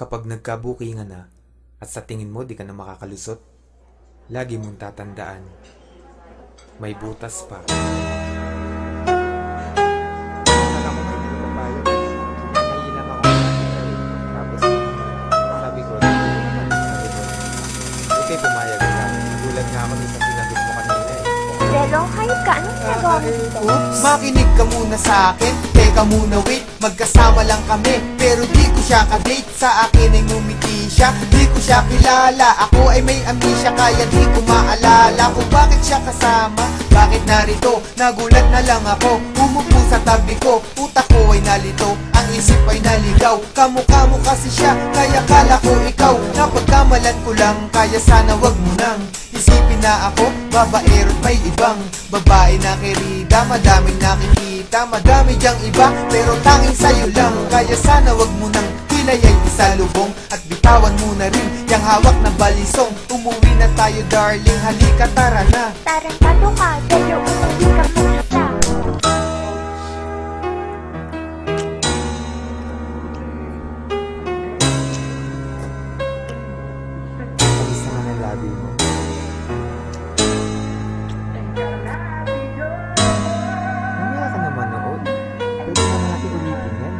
Kapag nagkabukingan na at sa tingin mo di ka na makakalusot, lagi mong tatandaan, may butas pa. Alam ko may dito pa yun. Naiilang ako tapos sabi ko, okay, pumayag ka. Nagulat nga ako sa sinagot mo kanina eh. Delo, hayop ka. Anong ginagawa mo? Oops, makinig ka muna sa akin. Teka muna, wait, magkasama lang kami. Pero di ko siya kadate, sa akin ay ngumiti siya. Di ko siya kilala, ako ay may amnesia. Kaya di ko maalala kung bakit siya kasama. Bakit narito, nagulat na lang ako. Umupo sa tabi ko, utak ko ay nalito. Ang isip ay naligaw, kamukha mo kasi siya. Kaya kala ko ikaw, napagkamalan ko lang. Kaya sana wag mo nang isipin na ako babaero't may ibang babae na kerida. Madaming nakikita, madami diyang iba, pero tanging sa'yo lang. Kaya sana wag mo nang hilayay isalubong at bitawan mo na rin yung hawak na balisong. Umuwi na tayo darling, halika tara na. Tarantado ka, Delo, umuwi ka muna sa. Pagis naman ang labi mo. Mamaya ka naman noon. Pwede na natin ulitin yan.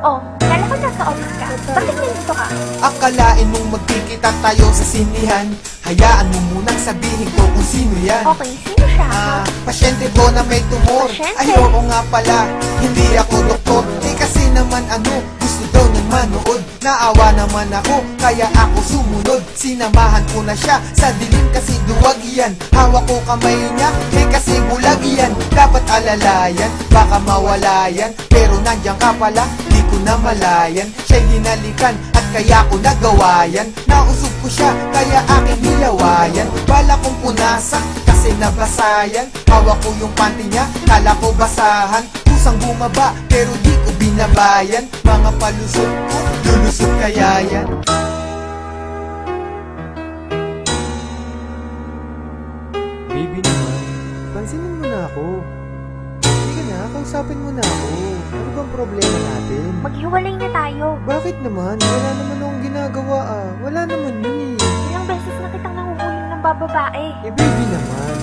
Oh, kala ko nasa office ka. Bakit nandito ka? Akalain mong magkikita tayo sa sinihan. Hayaan mo munang sabihin ko kung sino yan. Okay, sino siya? Pasyente ko na may tumor. Pasyente? Ayoko nga pala, hindi ako doktor. Kasi naman gusto daw niyang manood. Naawa naman ako, kaya ako sumunod. Sinamahan ko na siya sa dilim kasi duwag yan. Hawak ko kamay niya, kasi bulag yan. Dapat alalayan, baka mawala yan. Pero nandiyan ka pala, di ko na malayan. Siya'y hinalikan at kaya ko nagawa yan. Nausog ko siya, kaya aking nilawayan. Bala kong punasan, kasi nabasayan. Hawak ko yung panty niya, kala ko basahan. Kusang bumaba, pero di ko binabayan. Mga palusot ko, lulusot kaya yan. Baby naman, pansinin mo na ako. Sige na, kausapin mo na ako. Ano bang problema natin? Maghiwalay na tayo. Bakit naman? Wala naman akong ginagawa ah. Wala naman yun eh. Ilang beses na kitang nanguhuli ng bababae. Eh baby naman,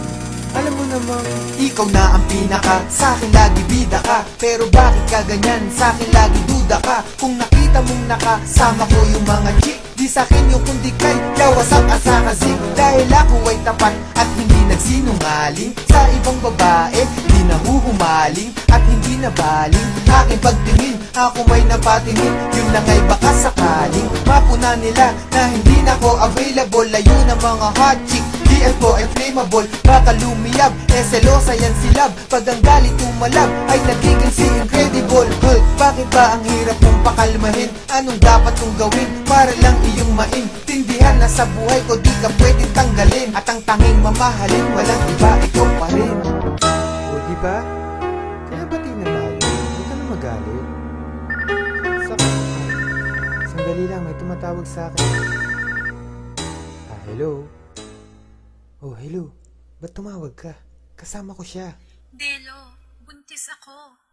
alam mo namang Ikaw na ang pinaka, sa'kin lagi bida ka. Pero bakit ka ganyan, sa'kin lagi duda ka. Kung nakita mong nakasama ko yung mga chick, di sa'kin yung kundi kay yawasak asakazik. Dahil ako ay tapat at hindi nagsinungaling. Sa ibang babae, di nahuhumaling at hindi nabaling. Aking pagtingin, ako may napatingin. Yun lang ay baka sakaling mapuna nila na hindi na ko available. Layo ng mga hot chick, DL ko ay flammable. Baka lumiyab, selosa yan si love. Pag ang galit umalab, ay nagiging si incredible. Bakit ba ang hirap mong pakalmahin? Anong dapat kong gawin para lang iyong maintindihan na sa buhay ko di ka pwedeng tanggalin. At ang tanging mamahalin, walang iba, ikaw pa rin. o diba? Kaya bati na tayo. Huwag ka na magalit. Sandali lang, may tumatawag sa akin. Hello? Oh, hello. Ba't tumawag ka? Kasama ko siya. Delo, buntis ako.